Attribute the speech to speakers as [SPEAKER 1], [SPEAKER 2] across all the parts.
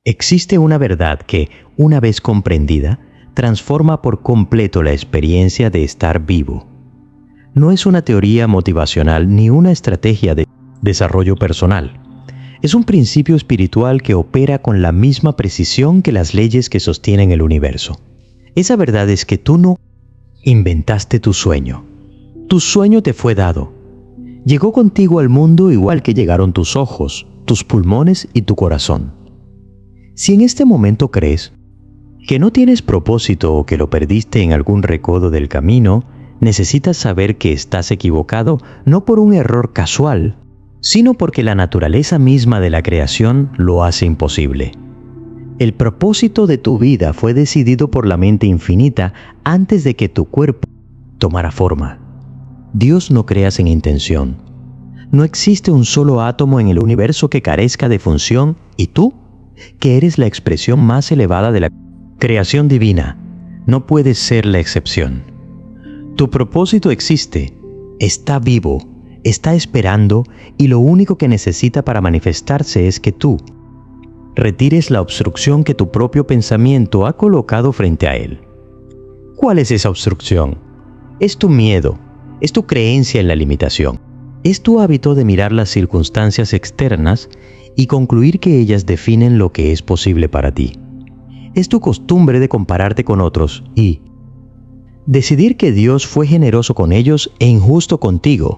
[SPEAKER 1] Existe una verdad que, una vez comprendida, transforma por completo la experiencia de estar vivo. No es una teoría motivacional ni una estrategia de desarrollo personal. Es un principio espiritual que opera con la misma precisión que las leyes que sostienen el universo. Esa verdad es que tú no inventaste tu sueño. Tu sueño te fue dado. Llegó contigo al mundo igual que llegaron tus ojos, tus pulmones y tu corazón. Si en este momento crees que no tienes propósito o que lo perdiste en algún recodo del camino, necesitas saber que estás equivocado no por un error casual, sino porque la naturaleza misma de la creación lo hace imposible. El propósito de tu vida fue decidido por la mente infinita antes de que tu cuerpo tomara forma. Dios no crea sin intención. No existe un solo átomo en el universo que carezca de función y tú, que eres la expresión más elevada de la creación divina, no puedes ser la excepción. Tu propósito existe, está vivo, está esperando y lo único que necesita para manifestarse es que tú retires la obstrucción que tu propio pensamiento ha colocado frente a él. ¿Cuál es esa obstrucción? Es tu miedo, es tu creencia en la limitación, es tu hábito de mirar las circunstancias externas y concluir que ellas definen lo que es posible para ti. Es tu costumbre de compararte con otros y decidir que Dios fue generoso con ellos e injusto contigo.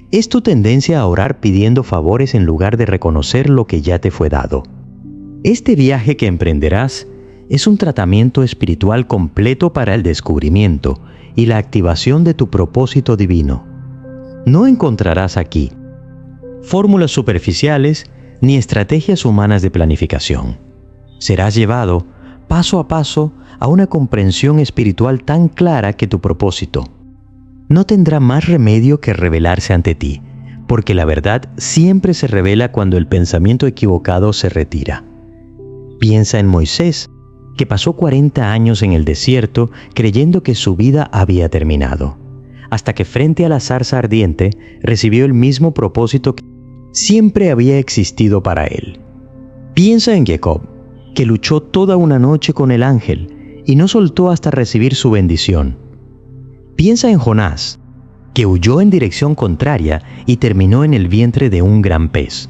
[SPEAKER 1] Es tu tendencia a orar pidiendo favores en lugar de reconocer lo que ya te fue dado. Este viaje que emprenderás es un tratamiento espiritual completo para el descubrimiento y la activación de tu propósito divino. No encontrarás aquí fórmulas superficiales ni estrategias humanas de planificación. Serás llevado paso a paso a una comprensión espiritual tan clara que tu propósito no tendrá más remedio que revelarse ante ti, porque la verdad siempre se revela cuando el pensamiento equivocado se retira. Piensa en Moisés, que pasó 40 años en el desierto creyendo que su vida había terminado, hasta que frente a la zarza ardiente recibió el mismo propósito que siempre había existido para él. Piensa en Jacob, que luchó toda una noche con el ángel y no soltó hasta recibir su bendición. Piensa en Jonás, que huyó en dirección contraria y terminó en el vientre de un gran pez.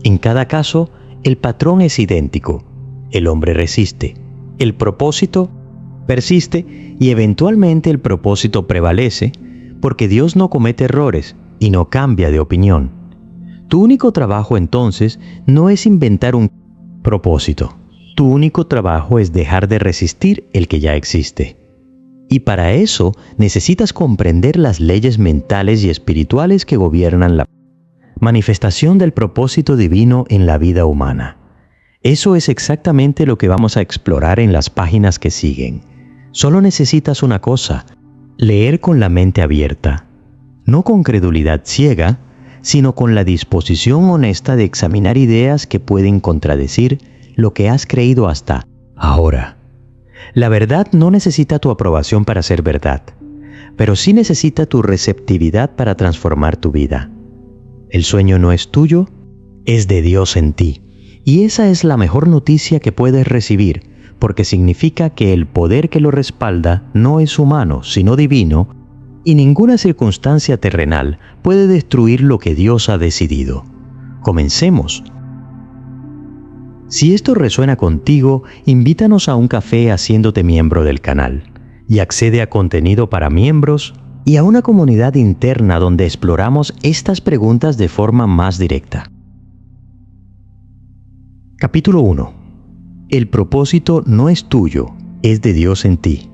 [SPEAKER 1] En cada caso, el patrón es idéntico. El hombre resiste, el propósito persiste y eventualmente el propósito prevalece porque Dios no comete errores y no cambia de opinión. Tu único trabajo entonces no es inventar un propósito. Tu único trabajo es dejar de resistir el que ya existe. Y para eso necesitas comprender las leyes mentales y espirituales que gobiernan la manifestación del propósito divino en la vida humana. Eso es exactamente lo que vamos a explorar en las páginas que siguen. Solo necesitas una cosa: leer con la mente abierta, no con credulidad ciega, sino con la disposición honesta de examinar ideas que pueden contradecir lo que has creído hasta ahora. La verdad no necesita tu aprobación para ser verdad, pero sí necesita tu receptividad para transformar tu vida. El sueño no es tuyo, es de Dios en ti. Y esa es la mejor noticia que puedes recibir, porque significa que el poder que lo respalda no es humano, sino divino, y ninguna circunstancia terrenal puede destruir lo que Dios ha decidido. Comencemos. Si esto resuena contigo, invítanos a un café haciéndote miembro del canal, y accede a contenido para miembros y a una comunidad interna donde exploramos estas preguntas de forma más directa. Capítulo 1. El propósito no es tuyo, es de Dios en ti,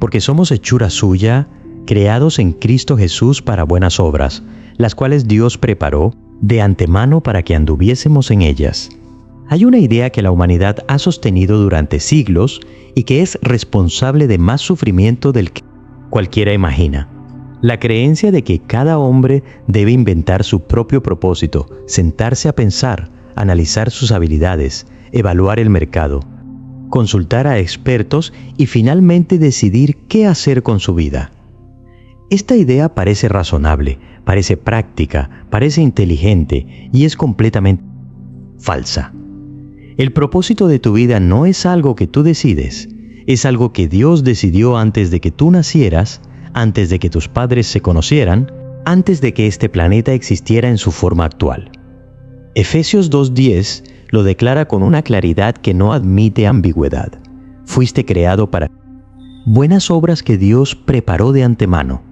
[SPEAKER 1] porque somos hechura suya, creados en Cristo Jesús para buenas obras, las cuales Dios preparó de antemano para que anduviésemos en ellas. Hay una idea que la humanidad ha sostenido durante siglos y que es responsable de más sufrimiento del que cualquiera imagina. La creencia de que cada hombre debe inventar su propio propósito, sentarse a pensar, analizar sus habilidades, evaluar el mercado, consultar a expertos y finalmente decidir qué hacer con su vida. Esta idea parece razonable, parece práctica, parece inteligente y es completamente falsa. El propósito de tu vida no es algo que tú decides, es algo que Dios decidió antes de que tú nacieras, antes de que tus padres se conocieran, antes de que este planeta existiera en su forma actual. Efesios 2:10 lo declara con una claridad que no admite ambigüedad. Fuiste creado para buenas obras que Dios preparó de antemano.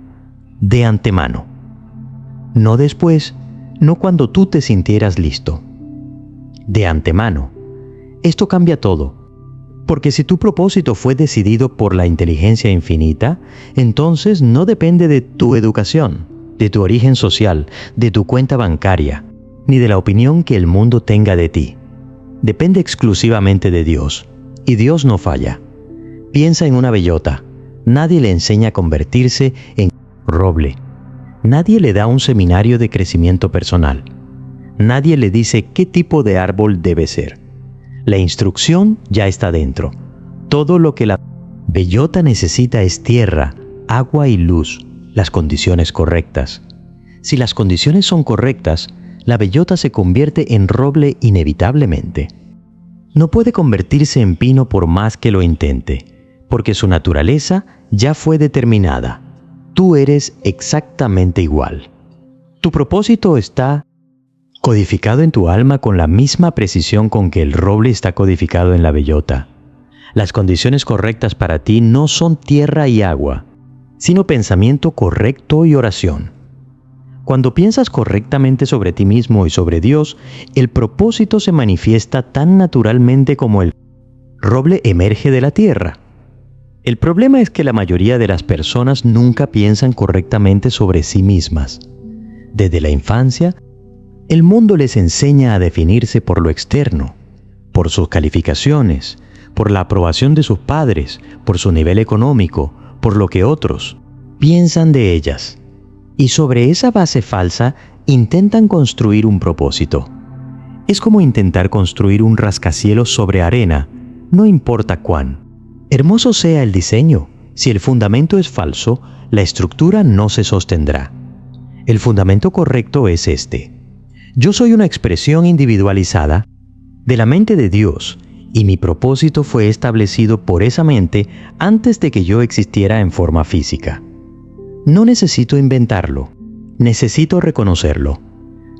[SPEAKER 1] De antemano. No después, no cuando tú te sintieras listo. De antemano. Esto cambia todo. Porque si tu propósito fue decidido por la inteligencia infinita, entonces no depende de tu educación, de tu origen social, de tu cuenta bancaria, ni de la opinión que el mundo tenga de ti. Depende exclusivamente de Dios, y Dios no falla. Piensa en una bellota. Nadie le enseña a convertirse en roble. Nadie le da un seminario de crecimiento personal. Nadie le dice qué tipo de árbol debe ser. La instrucción ya está dentro. Todo lo que la bellota necesita es tierra, agua y luz, las condiciones correctas. Si las condiciones son correctas, la bellota se convierte en roble inevitablemente. No puede convertirse en pino por más que lo intente, porque su naturaleza ya fue determinada. Tú eres exactamente igual. Tu propósito está codificado en tu alma con la misma precisión con que el roble está codificado en la bellota. Las condiciones correctas para ti no son tierra y agua, sino pensamiento correcto y oración. Cuando piensas correctamente sobre ti mismo y sobre Dios, el propósito se manifiesta tan naturalmente como el roble emerge de la tierra. El problema es que la mayoría de las personas nunca piensan correctamente sobre sí mismas. Desde la infancia, el mundo les enseña a definirse por lo externo, por sus calificaciones, por la aprobación de sus padres, por su nivel económico, por lo que otros piensan de ellas. Y sobre esa base falsa intentan construir un propósito. Es como intentar construir un rascacielos sobre arena, no importa cuán hermoso sea el diseño. Si el fundamento es falso, la estructura no se sostendrá. El fundamento correcto es este. Yo soy una expresión individualizada de la mente de Dios, y mi propósito fue establecido por esa mente antes de que yo existiera en forma física. No necesito inventarlo, necesito reconocerlo.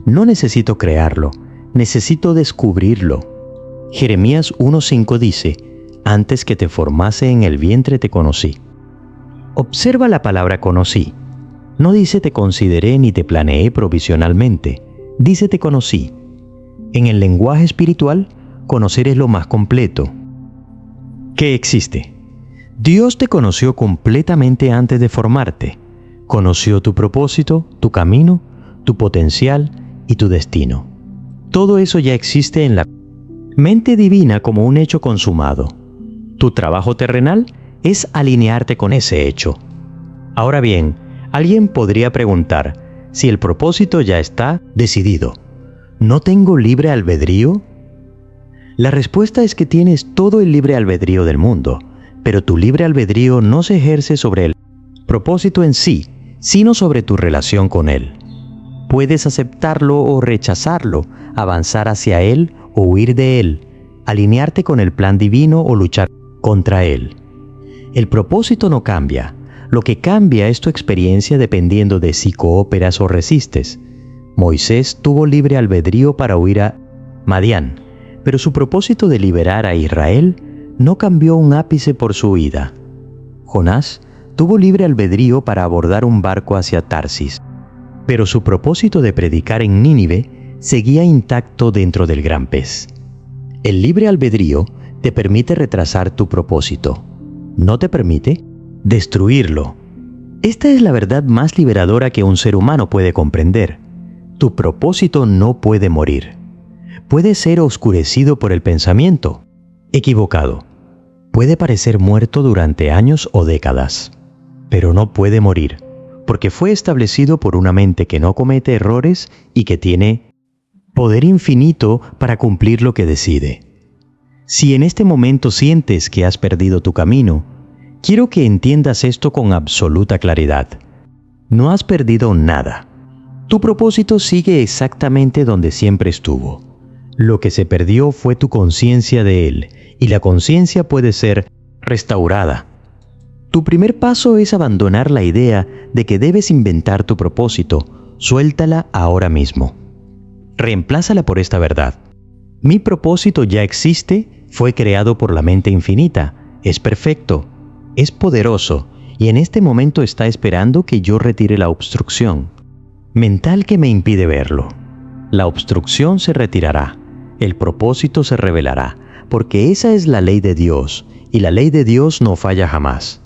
[SPEAKER 1] No necesito crearlo, necesito descubrirlo. Jeremías 1:5 dice, antes que te formase en el vientre te conocí. Observa la palabra conocí. No dice te consideré ni te planeé provisionalmente. Dice te conocí. En el lenguaje espiritual, conocer es lo más completo que existe. Dios te conoció completamente antes de formarte. Conoció tu propósito, tu camino, tu potencial y tu destino. Todo eso ya existe en la mente divina como un hecho consumado. Tu trabajo terrenal es alinearte con ese hecho. Ahora bien, alguien podría preguntar, si el propósito ya está decidido, ¿no tengo libre albedrío? La respuesta es que tienes todo el libre albedrío del mundo, pero tu libre albedrío no se ejerce sobre el propósito en sí, sino sobre tu relación con él. Puedes aceptarlo o rechazarlo, avanzar hacia él o huir de él, alinearte con el plan divino o luchar contra él. El propósito no cambia. Lo que cambia es tu experiencia dependiendo de si cooperas o resistes. Moisés tuvo libre albedrío para huir a Madián, pero su propósito de liberar a Israel no cambió un ápice por su huida. Jonás tuvo libre albedrío para abordar un barco hacia Tarsis, pero su propósito de predicar en Nínive seguía intacto dentro del gran pez. El libre albedrío te permite retrasar tu propósito. No te permite destruirlo. Esta es la verdad más liberadora que un ser humano puede comprender. Tu propósito no puede morir. Puede ser oscurecido por el pensamiento equivocado. Puede parecer muerto durante años o décadas, pero no puede morir, porque fue establecido por una mente que no comete errores y que tiene poder infinito para cumplir lo que decide. Si en este momento sientes que has perdido tu camino, quiero que entiendas esto con absoluta claridad. No has perdido nada. Tu propósito sigue exactamente donde siempre estuvo. Lo que se perdió fue tu conciencia de Él, y la conciencia puede ser restaurada. Tu primer paso es abandonar la idea de que debes inventar tu propósito. Suéltala ahora mismo. Reemplázala por esta verdad. Mi propósito ya existe, fue creado por la mente infinita, es perfecto, es poderoso, y en este momento está esperando que yo retire la obstrucción mental que me impide verlo. La obstrucción se retirará, el propósito se revelará, porque esa es la ley de Dios, y la ley de Dios no falla jamás.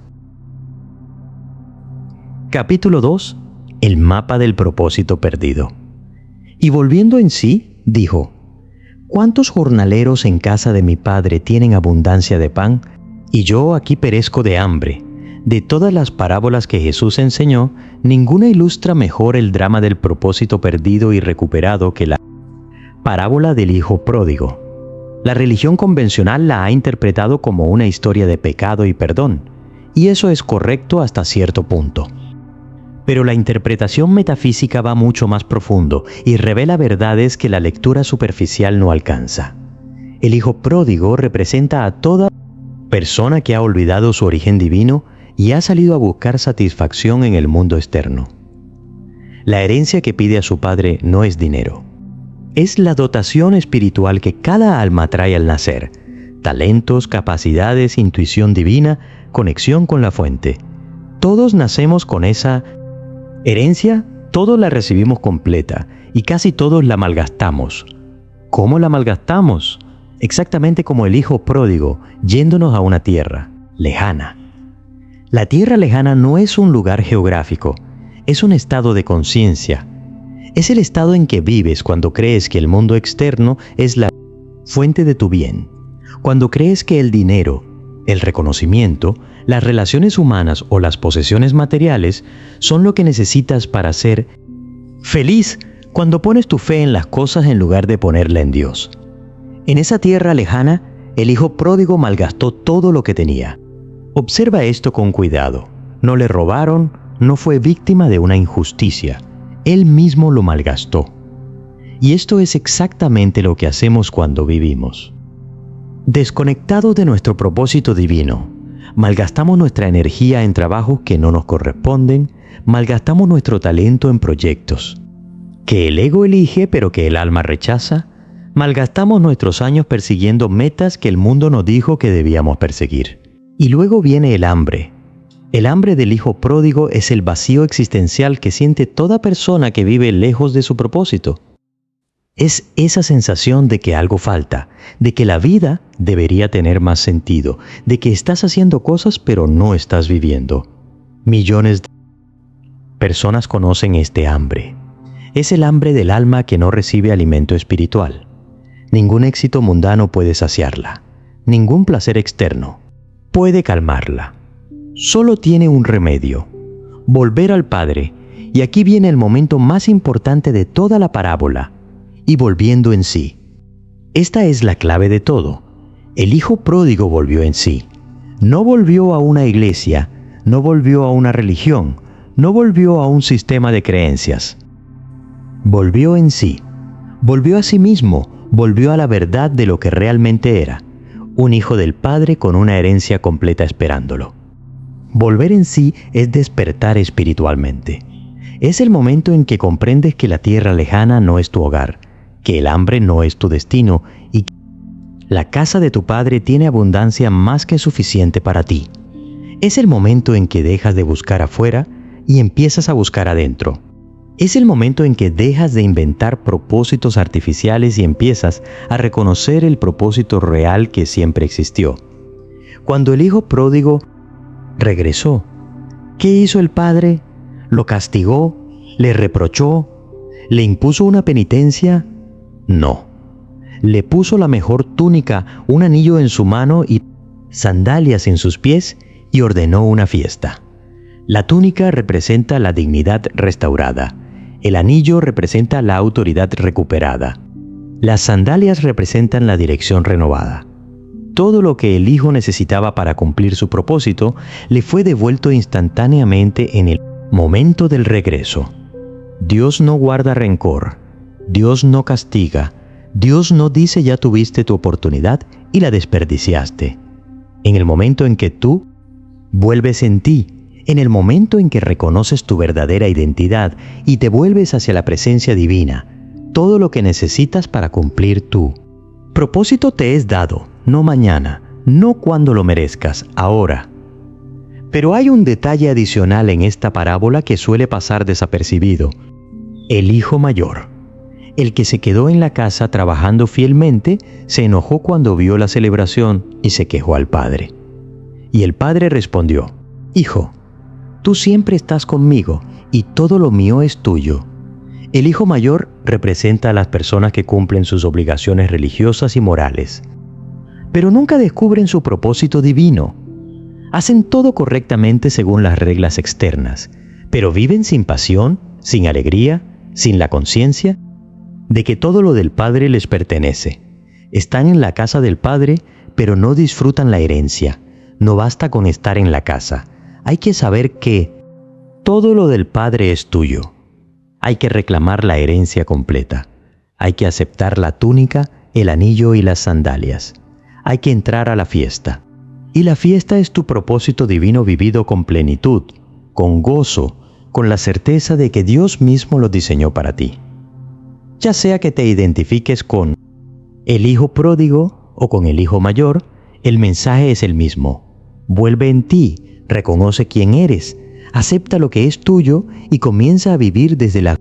[SPEAKER 1] Capítulo 2. El mapa del propósito perdido. Y volviendo en sí, dijo: ¿Cuántos jornaleros en casa de mi padre tienen abundancia de pan, y yo aquí perezco de hambre? De todas las parábolas que Jesús enseñó, ninguna ilustra mejor el drama del propósito perdido y recuperado que la parábola del hijo pródigo. La religión convencional la ha interpretado como una historia de pecado y perdón, y eso es correcto hasta cierto punto. Pero la interpretación metafísica va mucho más profundo y revela verdades que la lectura superficial no alcanza. El hijo pródigo representa a toda persona que ha olvidado su origen divino y ha salido a buscar satisfacción en el mundo externo. La herencia que pide a su padre no es dinero. Es la dotación espiritual que cada alma trae al nacer: talentos, capacidades, intuición divina, conexión con la fuente. Todos nacemos con esa herencia, todos la recibimos completa y casi todos la malgastamos. ¿Cómo la malgastamos? Exactamente como el hijo pródigo, yéndonos a una tierra lejana. La tierra lejana no es un lugar geográfico, es un estado de conciencia. Es el estado en que vives cuando crees que el mundo externo es la fuente de tu bien, cuando crees que el dinero, el reconocimiento, las relaciones humanas o las posesiones materiales son lo que necesitas para ser feliz, cuando pones tu fe en las cosas en lugar de ponerla en Dios. En esa tierra lejana, el hijo pródigo malgastó todo lo que tenía. Observa esto con cuidado. No le robaron, no fue víctima de una injusticia. Él mismo lo malgastó. Y esto es exactamente lo que hacemos cuando vivimos. Desconectados de nuestro propósito divino, malgastamos nuestra energía en trabajos que no nos corresponden, malgastamos nuestro talento en proyectos que el ego elige pero que el alma rechaza, malgastamos nuestros años persiguiendo metas que el mundo nos dijo que debíamos perseguir. Y luego viene el hambre. El hambre del hijo pródigo es el vacío existencial que siente toda persona que vive lejos de su propósito. Es esa sensación de que algo falta, de que la vida debería tener más sentido, de que estás haciendo cosas pero no estás viviendo. Millones de personas conocen este hambre. Es el hambre del alma que no recibe alimento espiritual. Ningún éxito mundano puede saciarla. Ningún placer externo puede calmarla. Solo tiene un remedio: volver al Padre. Y aquí viene el momento más importante de toda la parábola: y volviendo en sí. Esta es la clave de todo. El hijo pródigo volvió en sí. No volvió a una iglesia, no volvió a una religión, no volvió a un sistema de creencias. Volvió en sí. Volvió a sí mismo, volvió a la verdad de lo que realmente era: un hijo del Padre con una herencia completa esperándolo. Volver en sí es despertar espiritualmente. Es el momento en que comprendes que la tierra lejana no es tu hogar, que el hambre no es tu destino y que la casa de tu Padre tiene abundancia más que suficiente para ti. Es el momento en que dejas de buscar afuera y empiezas a buscar adentro. Es el momento en que dejas de inventar propósitos artificiales y empiezas a reconocer el propósito real que siempre existió. Cuando el hijo pródigo regresó, ¿qué hizo el padre? ¿Lo castigó? ¿Le reprochó? ¿Le impuso una penitencia? No. Le puso la mejor túnica, un anillo en su mano y sandalias en sus pies y ordenó una fiesta. La túnica representa la dignidad restaurada. El anillo representa la autoridad recuperada. Las sandalias representan la dirección renovada. Todo lo que el hijo necesitaba para cumplir su propósito le fue devuelto instantáneamente en el momento del regreso. Dios no guarda rencor. Dios no castiga. Dios no dice ya tuviste tu oportunidad y la desperdiciaste. En el momento en que tú vuelves en ti, en el momento en que reconoces tu verdadera identidad y te vuelves hacia la presencia divina, todo lo que necesitas para cumplir tu propósito te es dado, no mañana, no cuando lo merezcas, ahora. Pero hay un detalle adicional en esta parábola que suele pasar desapercibido. El hijo mayor, el que se quedó en la casa trabajando fielmente, se enojó cuando vio la celebración y se quejó al padre. Y el padre respondió: Hijo, tú siempre estás conmigo y todo lo mío es tuyo. El hijo mayor representa a las personas que cumplen sus obligaciones religiosas y morales, pero nunca descubren su propósito divino. Hacen todo correctamente según las reglas externas, pero viven sin pasión, sin alegría, sin la conciencia de que todo lo del Padre les pertenece. Están en la casa del Padre, pero no disfrutan la herencia. No basta con estar en la casa. Hay que saber que todo lo del Padre es tuyo. Hay que reclamar la herencia completa. Hay que aceptar la túnica, el anillo y las sandalias. Hay que entrar a la fiesta. Y la fiesta es tu propósito divino vivido con plenitud, con gozo, con la certeza de que Dios mismo lo diseñó para ti. Ya sea que te identifiques con el hijo pródigo o con el hijo mayor, el mensaje es el mismo. Vuelve en ti, reconoce quién eres, acepta lo que es tuyo y comienza a vivir desde la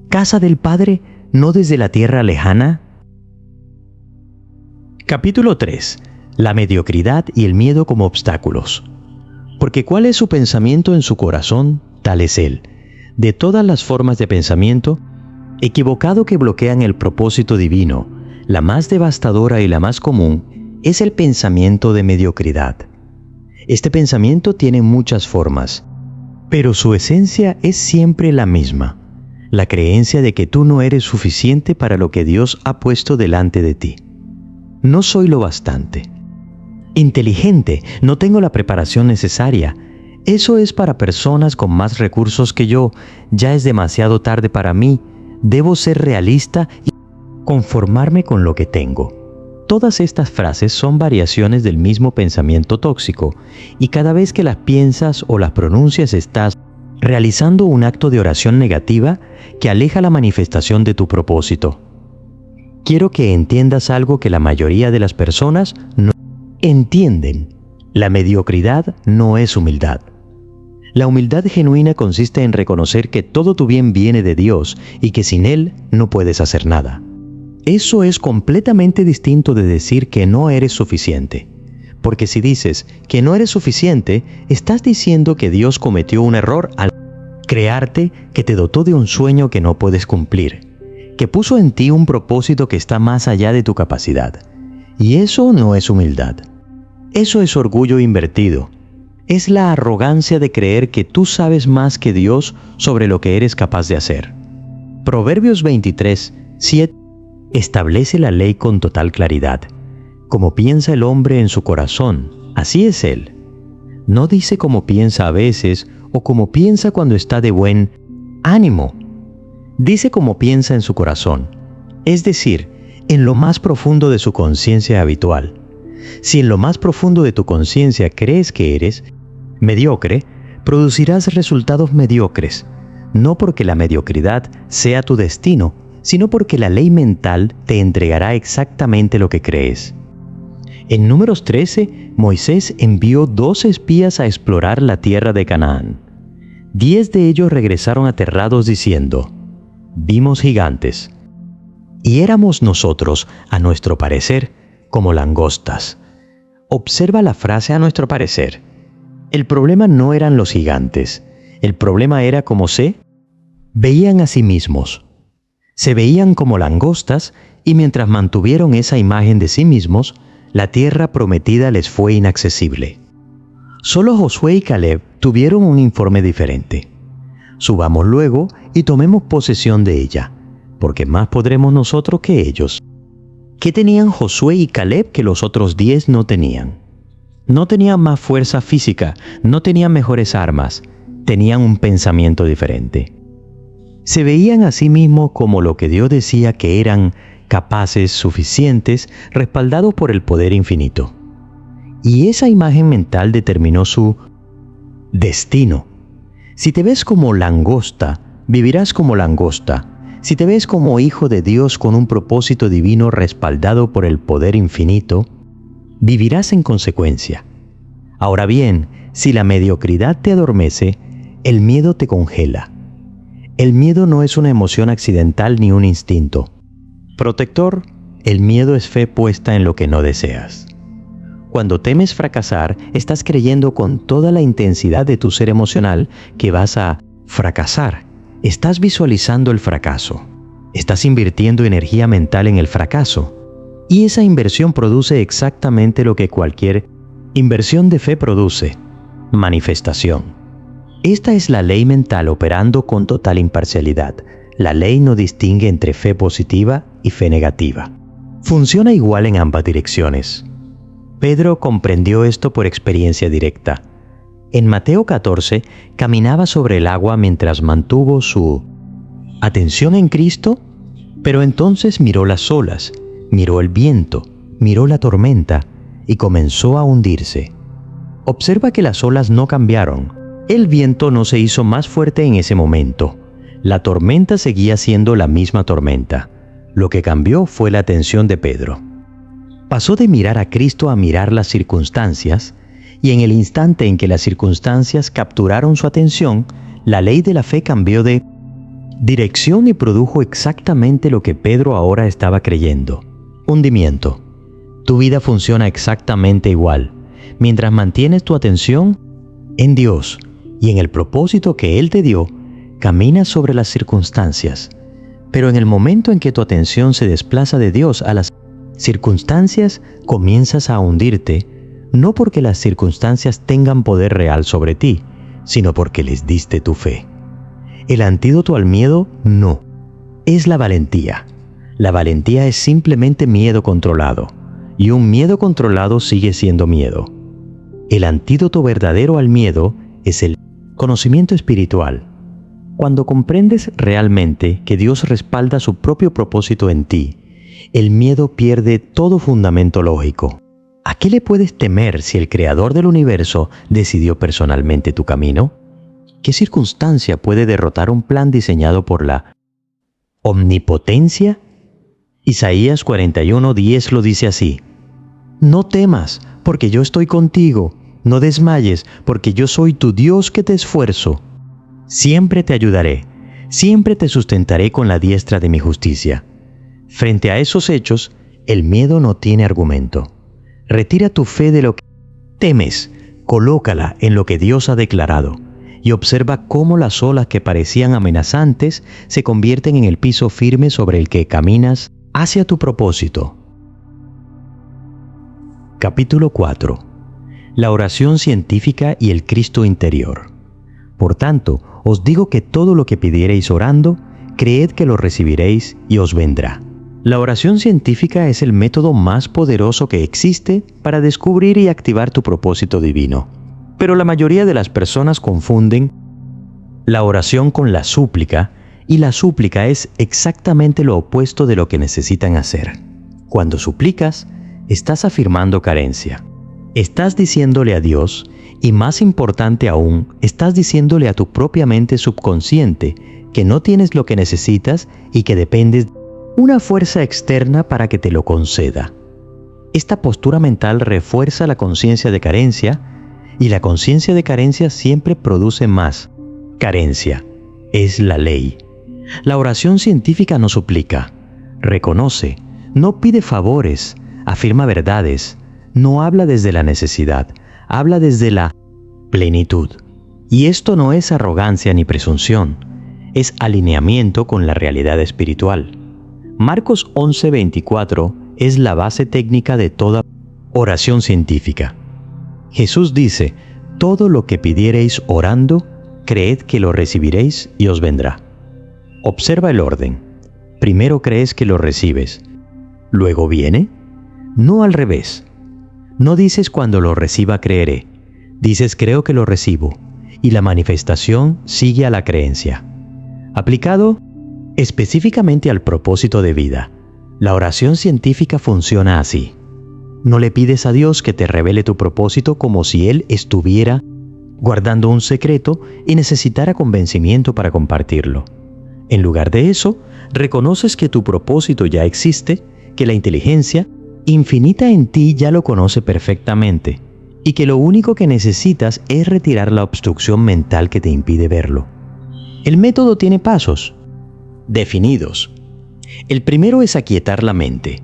[SPEAKER 1] casa del Padre, no desde la tierra lejana. Capítulo 3. La mediocridad y el miedo como obstáculos. Porque ¿cuál es su pensamiento en su corazón? Tal es él. De todas las formas de pensamiento equivocado que bloquean el propósito divino, la más devastadora y la más común es el pensamiento de mediocridad. Este pensamiento tiene muchas formas, pero su esencia es siempre la misma: la creencia de que tú no eres suficiente para lo que Dios ha puesto delante de ti. No soy lo bastante inteligente, no tengo la preparación necesaria. Eso es para personas con más recursos que yo. Ya es demasiado tarde para mí. Debo ser realista y conformarme con lo que tengo. Todas estas frases son variaciones del mismo pensamiento tóxico, y cada vez que las piensas o las pronuncias estás realizando un acto de oración negativa que aleja la manifestación de tu propósito. Quiero que entiendas algo que la mayoría de las personas no entienden. La mediocridad no es humildad. La humildad genuina consiste en reconocer que todo tu bien viene de Dios y que sin Él no puedes hacer nada. Eso es completamente distinto de decir que no eres suficiente. Porque si dices que no eres suficiente, estás diciendo que Dios cometió un error al crearte, que te dotó de un sueño que no puedes cumplir, que puso en ti un propósito que está más allá de tu capacidad. Y eso no es humildad. Eso es orgullo invertido. Es la arrogancia de creer que tú sabes más que Dios sobre lo que eres capaz de hacer. Proverbios 23:7 establece la ley con total claridad. Como piensa el hombre en su corazón, así es él. No dice como piensa a veces o como piensa cuando está de buen ánimo. Dice como piensa en su corazón, es decir, en lo más profundo de su conciencia habitual. Si en lo más profundo de tu conciencia crees que eres mediocre, producirás resultados mediocres, no porque la mediocridad sea tu destino, sino porque la ley mental te entregará exactamente lo que crees. En Números 13, Moisés envió 12 espías a explorar la tierra de Canaán. 10 de ellos regresaron aterrados diciendo: vimos gigantes, y éramos nosotros, a nuestro parecer, como langostas. Observa la frase "a nuestro parecer". El problema no eran los gigantes. El problema era cómo se veían a sí mismos. Se veían como langostas, y mientras mantuvieron esa imagen de sí mismos, la tierra prometida les fue inaccesible. Solo Josué y Caleb tuvieron un informe diferente. Subamos luego y tomemos posesión de ella, porque más podremos nosotros que ellos. ¿Qué tenían Josué y Caleb que los otros 10 no tenían? No tenían más fuerza física, no tenían mejores armas, tenían un pensamiento diferente. Se veían a sí mismos como lo que Dios decía que eran capaces, suficientes, respaldados por el poder infinito. Y esa imagen mental determinó su destino. Si te ves como langosta, vivirás como langosta. Si te ves como hijo de Dios con un propósito divino respaldado por el poder infinito, vivirás en consecuencia. Ahora bien, si la mediocridad te adormece, el miedo te congela. El miedo no es una emoción accidental ni un instinto protector. El miedo es fe puesta en lo que no deseas. Cuando temes fracasar, estás creyendo con toda la intensidad de tu ser emocional que vas a fracasar. Estás visualizando el fracaso. Estás invirtiendo energía mental en el fracaso. Y esa inversión produce exactamente lo que cualquier inversión de fe produce: manifestación. Esta es la ley mental operando con total imparcialidad. La ley no distingue entre fe positiva y fe negativa. Funciona igual en ambas direcciones. Pedro comprendió esto por experiencia directa. En Mateo 14, caminaba sobre el agua mientras mantuvo su atención en Cristo, pero entonces miró las olas, miró el viento, miró la tormenta y comenzó a hundirse. Observa que las olas no cambiaron. El viento no se hizo más fuerte en ese momento. La tormenta seguía siendo la misma tormenta. Lo que cambió fue la atención de Pedro. Pasó de mirar a Cristo a mirar las circunstancias, y en el instante en que las circunstancias capturaron su atención, la ley de la fe cambió de dirección y produjo exactamente lo que Pedro ahora estaba creyendo: hundimiento. Tu vida funciona exactamente igual. Mientras mantienes tu atención en Dios y en el propósito que Él te dio, caminas sobre las circunstancias. Pero en el momento en que tu atención se desplaza de Dios a las circunstancias, comienzas a hundirte, no porque las circunstancias tengan poder real sobre ti, sino porque les diste tu fe. El antídoto al miedo no es la valentía. La valentía es simplemente miedo controlado, y un miedo controlado sigue siendo miedo. El antídoto verdadero al miedo es el conocimiento espiritual. Cuando comprendes realmente que Dios respalda su propio propósito en ti, el miedo pierde todo fundamento lógico. ¿A qué le puedes temer si el Creador del universo decidió personalmente tu camino? ¿Qué circunstancia puede derrotar un plan diseñado por la omnipotencia? Isaías 41:10 lo dice así: No temas, porque yo estoy contigo. No desmayes, porque yo soy tu Dios que te esfuerzo. Siempre te ayudaré, siempre te sustentaré con la diestra de mi justicia. Frente a esos hechos, el miedo no tiene argumento. Retira tu fe de lo que temes, colócala en lo que Dios ha declarado, y observa cómo las olas que parecían amenazantes se convierten en el piso firme sobre el que caminas hacia tu propósito. Capítulo 4. La oración científica y el Cristo interior. Por tanto, os digo que todo lo que pidiereis orando, creed que lo recibiréis y os vendrá. La oración científica es el método más poderoso que existe para descubrir y activar tu propósito divino. Pero la mayoría de las personas confunden la oración con la súplica, y la súplica es exactamente lo opuesto de lo que necesitan hacer. Cuando suplicas, estás afirmando carencia. Estás diciéndole a Dios, y más importante aún, estás diciéndole a tu propia mente subconsciente que no tienes lo que necesitas y que dependes de una fuerza externa para que te lo conceda. Esta postura mental refuerza la conciencia de carencia, y la conciencia de carencia siempre produce más carencia. Es la ley. La oración científica no suplica, reconoce, no pide favores, afirma verdades, no habla desde la necesidad, habla desde la plenitud. Y esto no es arrogancia ni presunción, es alineamiento con la realidad espiritual. Marcos 11:24 es la base técnica de toda oración científica. Jesús dice: todo lo que pidiereis orando, creed que lo recibiréis y os vendrá. Observa el orden. Primero crees que lo recibes, luego viene. No al revés. No dices cuando lo reciba creeré, dices creo que lo recibo, y la manifestación sigue a la creencia. Aplicado específicamente al propósito de vida, La oración científica funciona así. No le pides a Dios que te revele tu propósito como si Él estuviera guardando un secreto y necesitara convencimiento para compartirlo. En lugar de eso, reconoces que tu propósito ya existe, que la inteligencia infinita en ti ya lo conoce perfectamente y que lo único que necesitas es retirar la obstrucción mental que te impide verlo. El método tiene pasos definidos. El primero es aquietar la mente.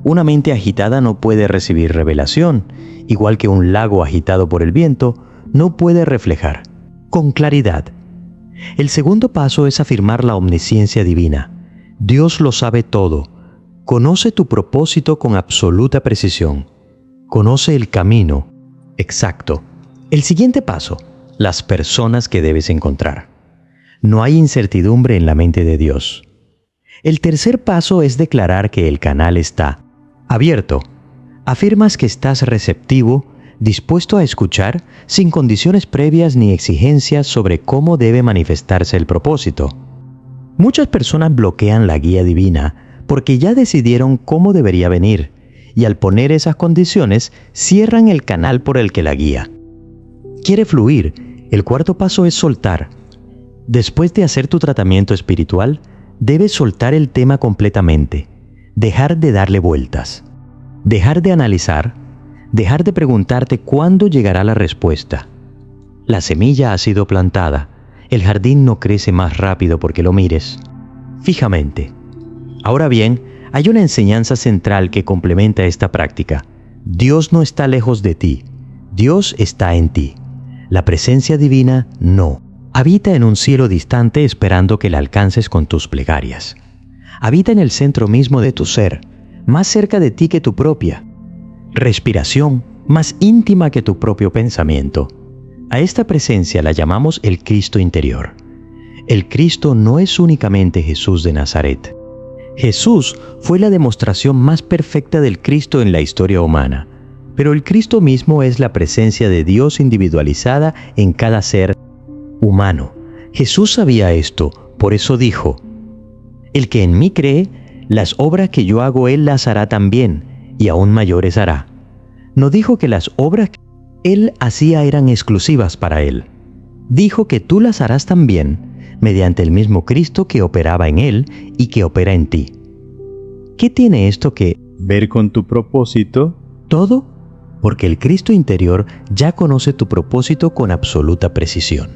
[SPEAKER 1] Una mente agitada no puede recibir revelación, igual que un lago agitado por el viento no puede reflejar con claridad. El segundo paso es afirmar la omnisciencia divina. Dios lo sabe todo. Conoce tu propósito con absoluta precisión. Conoce el camino exacto. El siguiente paso, las personas que debes encontrar. No hay incertidumbre en la mente de Dios. El tercer paso es declarar que el canal está abierto. Afirmas que estás receptivo, dispuesto a escuchar, sin condiciones previas ni exigencias sobre cómo debe manifestarse el propósito. Muchas personas bloquean la guía divina porque ya decidieron cómo debería venir, y al poner esas condiciones, cierran el canal por el que la guía. Quiere fluir. El cuarto paso es soltar. Después de hacer tu tratamiento espiritual, debes soltar el tema completamente, dejar de darle vueltas, dejar de analizar, dejar de preguntarte cuándo llegará la respuesta. La semilla ha sido plantada, el jardín no crece más rápido porque lo mires fijamente. Ahora bien, hay una enseñanza central que complementa esta práctica. Dios no está lejos de ti, Dios está en ti. La presencia divina no. Habita en un cielo distante esperando que la alcances con tus plegarias. Habita en el centro mismo de tu ser, más cerca de ti que tu propia respiración, más íntima que tu propio pensamiento. A esta presencia la llamamos el Cristo interior. El Cristo no es únicamente Jesús de Nazaret. Jesús fue la demostración más perfecta del Cristo en la historia humana, pero el Cristo mismo es la presencia de Dios individualizada en cada ser humano. Jesús sabía esto, por eso dijo: el que en mí cree, las obras que yo hago él las hará también, y aún mayores hará. No dijo que las obras que él hacía eran exclusivas para él. Dijo que tú las harás también, mediante el mismo Cristo que operaba en él y que opera en ti. ¿Qué tiene esto que
[SPEAKER 2] ver con tu propósito?
[SPEAKER 1] Todo? Porque el Cristo interior ya conoce tu propósito con absoluta precisión.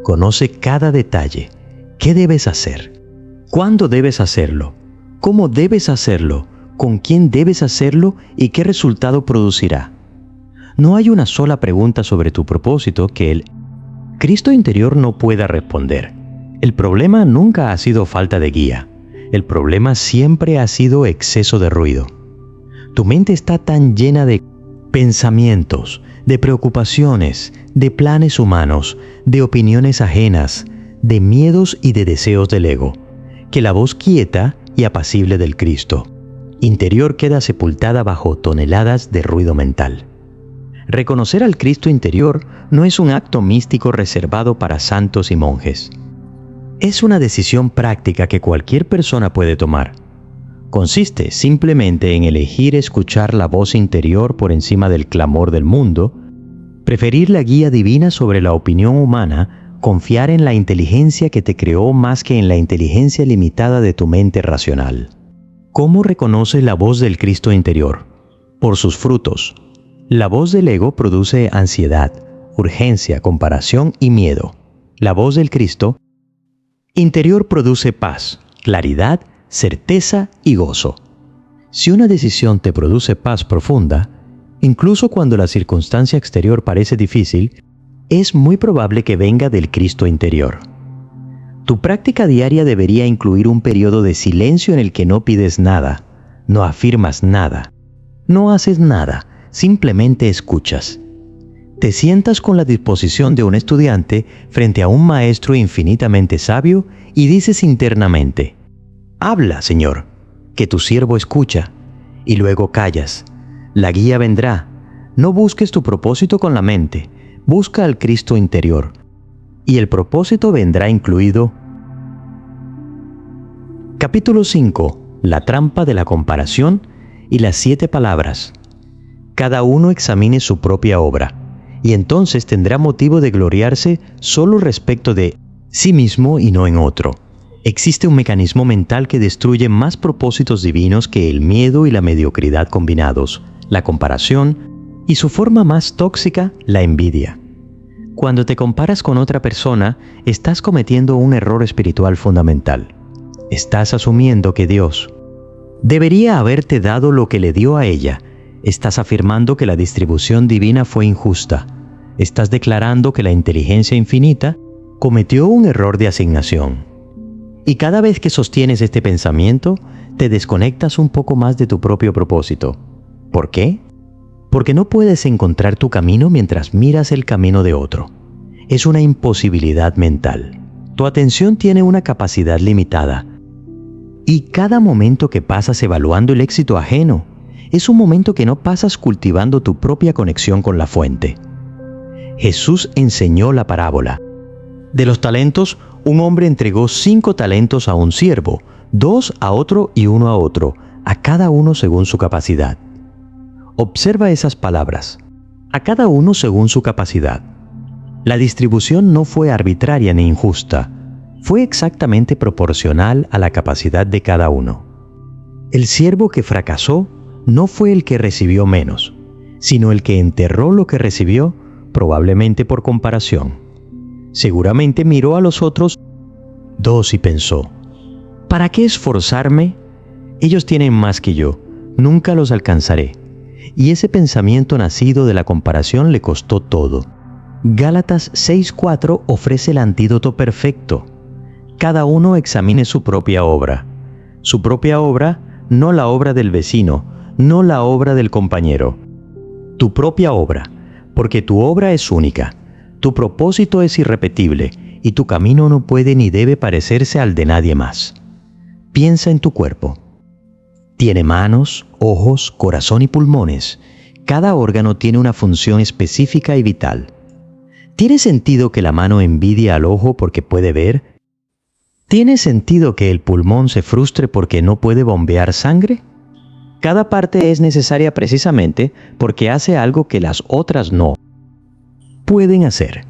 [SPEAKER 1] Conoce cada detalle. ¿Qué debes hacer? ¿Cuándo debes hacerlo? ¿Cómo debes hacerlo? ¿Con quién debes hacerlo? ¿Y qué resultado producirá? No hay una sola pregunta sobre tu propósito que el Cristo interior no pueda responder. El problema nunca ha sido falta de guía. El problema siempre ha sido exceso de ruido. Tu mente está tan llena de pensamientos, de preocupaciones, de planes humanos, de opiniones ajenas, de miedos y de deseos del ego, que la voz quieta y apacible del Cristo interior queda sepultada bajo toneladas de ruido mental. Reconocer al Cristo interior no es un acto místico reservado para santos y monjes. Es una decisión práctica que cualquier persona puede tomar. Consiste simplemente en elegir escuchar la voz interior por encima del clamor del mundo, preferir la guía divina sobre la opinión humana, confiar en la inteligencia que te creó más que en la inteligencia limitada de tu mente racional. ¿Cómo reconoces la voz del Cristo interior? Por sus frutos. La voz del ego produce ansiedad, urgencia, comparación y miedo. La voz del Cristo interior produce paz, claridad, certeza y gozo. Si una decisión te produce paz profunda, incluso cuando la circunstancia exterior parece difícil, es muy probable que venga del Cristo interior. Tu práctica diaria debería incluir un periodo de silencio en el que no pides nada, no afirmas nada, no haces nada, simplemente escuchas. Te sientas con la disposición de un estudiante frente a un maestro infinitamente sabio y dices internamente: habla, Señor, que tu siervo escucha, y luego callas. La guía vendrá. No busques tu propósito con la mente, busca al Cristo interior, y el propósito vendrá incluido. Capítulo 5. la trampa de la comparación y las 7 palabras. Cada uno examine su propia obra, y entonces tendrá motivo de gloriarse solo respecto de sí mismo y no en otro. Existe un mecanismo mental que destruye más propósitos divinos que el miedo y la mediocridad combinados, la comparación y su forma más tóxica, la envidia. Cuando te comparas con otra persona, estás cometiendo un error espiritual fundamental. Estás asumiendo que Dios debería haberte dado lo que le dio a ella. Estás afirmando que la distribución divina fue injusta. Estás declarando que la inteligencia infinita cometió un error de asignación. Y cada vez que sostienes este pensamiento, te desconectas un poco más de tu propio propósito. ¿Por qué? Porque no puedes encontrar tu camino mientras miras el camino de otro. Es una imposibilidad mental. Tu atención tiene una capacidad limitada. Y cada momento que pasas evaluando el éxito ajeno, es un momento que no pasas cultivando tu propia conexión con la fuente. Jesús enseñó la parábola. De los talentos, un hombre entregó 5 talentos a un siervo, 2 a otro y 1 a otro, a cada uno según su capacidad. Observa esas palabras, a cada uno según su capacidad. La distribución no fue arbitraria ni injusta, fue exactamente proporcional a la capacidad de cada uno. El siervo que fracasó no fue el que recibió menos, sino el que enterró lo que recibió, probablemente por comparación. Seguramente miró a los otros 2 y pensó, ¿para qué esforzarme? Ellos tienen más que yo, nunca los alcanzaré. Y ese pensamiento nacido de la comparación le costó todo. Gálatas 6:4 ofrece el antídoto perfecto. Cada uno examine su propia obra. Su propia obra, no la obra del vecino, no la obra del compañero. Tu propia obra, porque tu obra es única. Tu propósito es irrepetible y tu camino no puede ni debe parecerse al de nadie más. Piensa en tu cuerpo. Tiene manos, ojos, corazón y pulmones. Cada órgano tiene una función específica y vital. ¿Tiene sentido que la mano envidie al ojo porque puede ver? ¿Tiene sentido que el pulmón se frustre porque no puede bombear sangre? Cada parte es necesaria precisamente porque hace algo que las otras no pueden hacer.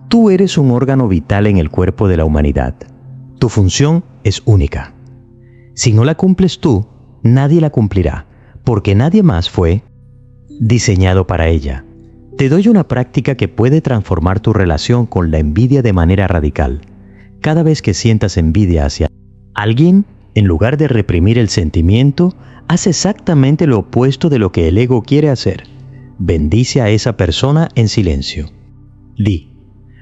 [SPEAKER 1] Tú eres un órgano vital en el cuerpo de la humanidad. Tu función es única. Si no la cumples tú, nadie la cumplirá, porque nadie más fue diseñado para ella. Te doy una práctica que puede transformar tu relación con la envidia de manera radical. Cada vez que sientas envidia hacia alguien, en lugar de reprimir el sentimiento, haz exactamente lo opuesto de lo que el ego quiere hacer. Bendice a esa persona en silencio. Di,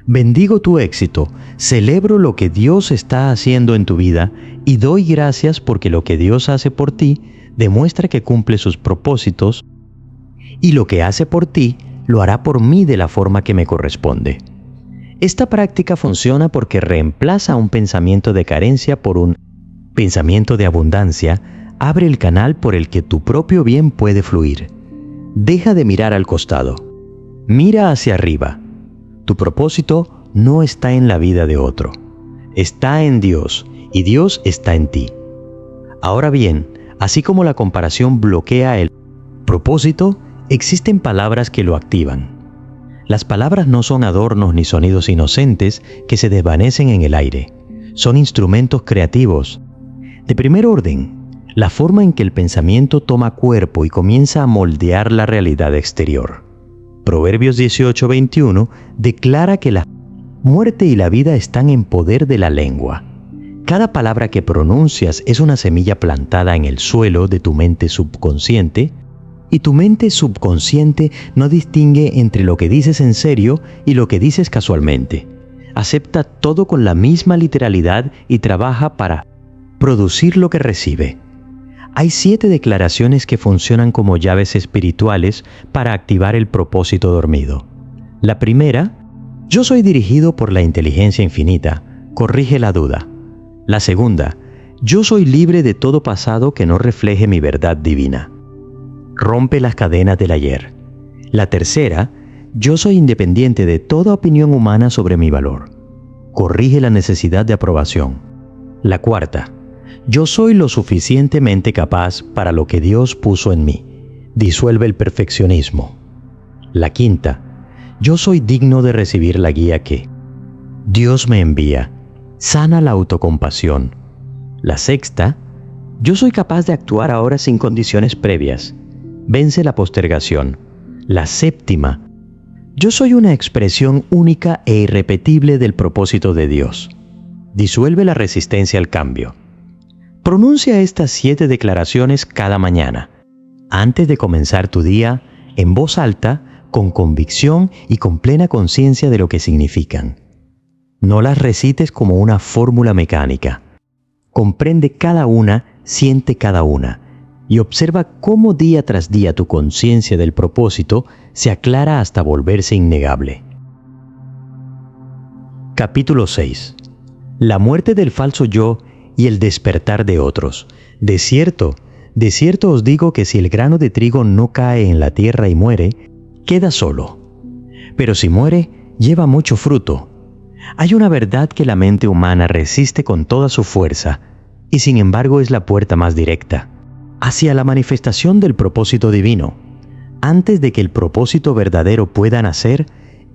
[SPEAKER 1] bendigo tu éxito, celebro lo que Dios está haciendo en tu vida y doy gracias porque lo que Dios hace por ti demuestra que cumple sus propósitos y lo que hace por ti lo hará por mí de la forma que me corresponde. Esta práctica funciona porque reemplaza un pensamiento de carencia por un pensamiento de abundancia, abre el canal por el que tu propio bien puede fluir. Deja de mirar al costado. Mira hacia arriba. Tu propósito no está en la vida de otro. Está en Dios y Dios está en ti. Ahora bien, así como la comparación bloquea el propósito, existen palabras que lo activan. Las palabras no son adornos ni sonidos inocentes que se desvanecen en el aire. Son instrumentos creativos. De primer orden, la forma en que el pensamiento toma cuerpo y comienza a moldear la realidad exterior. Proverbios 18:21 declara que la muerte y la vida están en poder de la lengua. Cada palabra que pronuncias es una semilla plantada en el suelo de tu mente subconsciente, y tu mente subconsciente no distingue entre lo que dices en serio y lo que dices casualmente. Acepta todo con la misma literalidad y trabaja para producir lo que recibe. Hay 7 declaraciones que funcionan como llaves espirituales para activar el propósito dormido. La primera, yo soy dirigido por la inteligencia infinita, corrige la duda. La segunda, yo soy libre de todo pasado que no refleje mi verdad divina. Rompe las cadenas del ayer. La tercera, yo soy independiente de toda opinión humana sobre mi valor. Corrige la necesidad de aprobación. La cuarta, Yo soy lo suficientemente capaz para lo que Dios puso en mí. Disuelve el perfeccionismo. La quinta, yo soy digno de recibir la guía que Dios me envía. Sana la autocompasión. La sexta, yo soy capaz de actuar ahora sin condiciones previas. Vence la postergación. La séptima, yo soy una expresión única e irrepetible del propósito de Dios. Disuelve la resistencia al cambio. Pronuncia estas 7 declaraciones cada mañana, antes de comenzar tu día, en voz alta, con convicción y con plena conciencia de lo que significan. No las recites como una fórmula mecánica. Comprende cada una, siente cada una, y observa cómo día tras día tu conciencia del propósito se aclara hasta volverse innegable. Capítulo 6. La muerte del falso yo y el despertar de otros. De cierto os digo que si el grano de trigo no cae en la tierra y muere, queda solo. Pero si muere, lleva mucho fruto. Hay una verdad que la mente humana resiste con toda su fuerza, y sin embargo es la puerta más directa hacia la manifestación del propósito divino. Antes de que el propósito verdadero pueda nacer,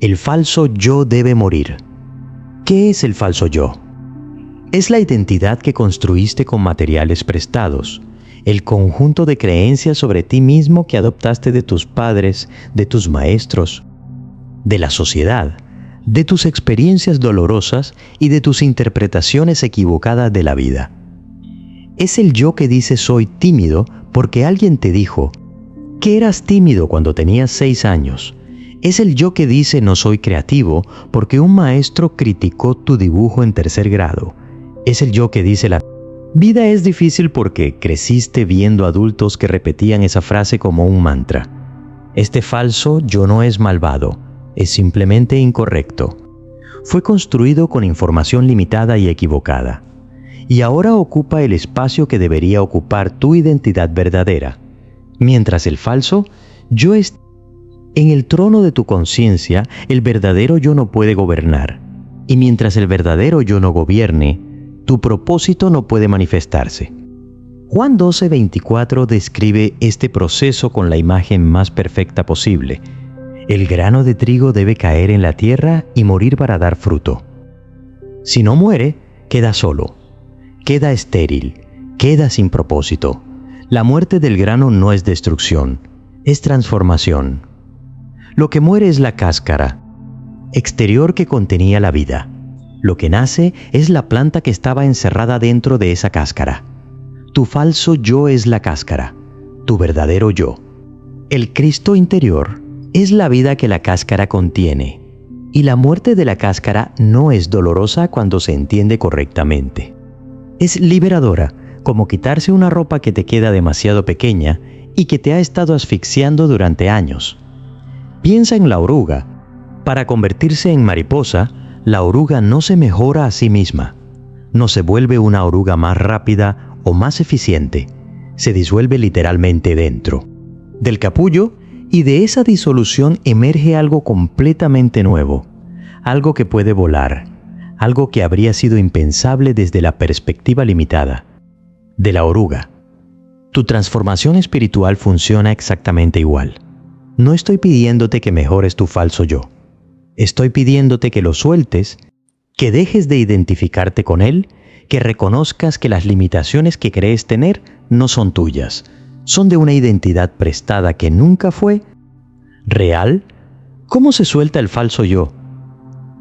[SPEAKER 1] el falso yo debe morir. ¿Qué es el falso yo? Es la identidad que construiste con materiales prestados, el conjunto de creencias sobre ti mismo que adoptaste de tus padres, de tus maestros, de la sociedad, de tus experiencias dolorosas y de tus interpretaciones equivocadas de la vida. Es el yo que dice soy tímido porque alguien te dijo que eras tímido cuando tenías 6 años. Es el yo que dice no soy creativo porque un maestro criticó tu dibujo en 3er grado. Es el yo que dice la vida es difícil porque creciste viendo adultos que repetían esa frase como un mantra. Este falso yo no es malvado, es simplemente incorrecto. Fue construido con información limitada y equivocada. Y ahora ocupa el espacio que debería ocupar tu identidad verdadera. Mientras el falso yo está en el trono de tu conciencia, el verdadero yo no puede gobernar. Y mientras el verdadero yo no gobierne, tu propósito no puede manifestarse. Juan 12:24 describe este proceso con la imagen más perfecta posible. El grano de trigo debe caer en la tierra y morir para dar fruto. Si no muere, queda solo. Queda estéril, queda sin propósito. La muerte del grano no es destrucción, es transformación. Lo que muere es la cáscara exterior que contenía la vida. Lo que nace es la planta que estaba encerrada dentro de esa cáscara. Tu falso yo es la cáscara, tu verdadero yo. El Cristo interior es la vida que la cáscara contiene, y la muerte de la cáscara no es dolorosa cuando se entiende correctamente. Es liberadora, como quitarse una ropa que te queda demasiado pequeña y que te ha estado asfixiando durante años. Piensa en la oruga. Para convertirse en mariposa, la oruga no se mejora a sí misma. No se vuelve una oruga más rápida o más eficiente. Se disuelve literalmente dentro del capullo, y de esa disolución emerge algo completamente nuevo, algo que puede volar, algo que habría sido impensable desde la perspectiva limitada de la oruga. Tu transformación espiritual funciona exactamente igual. No estoy pidiéndote que mejores tu falso yo. Estoy pidiéndote que lo sueltes, que dejes de identificarte con él, que reconozcas que las limitaciones que crees tener no son tuyas, son de una identidad prestada que nunca fue real. ¿Cómo se suelta el falso yo?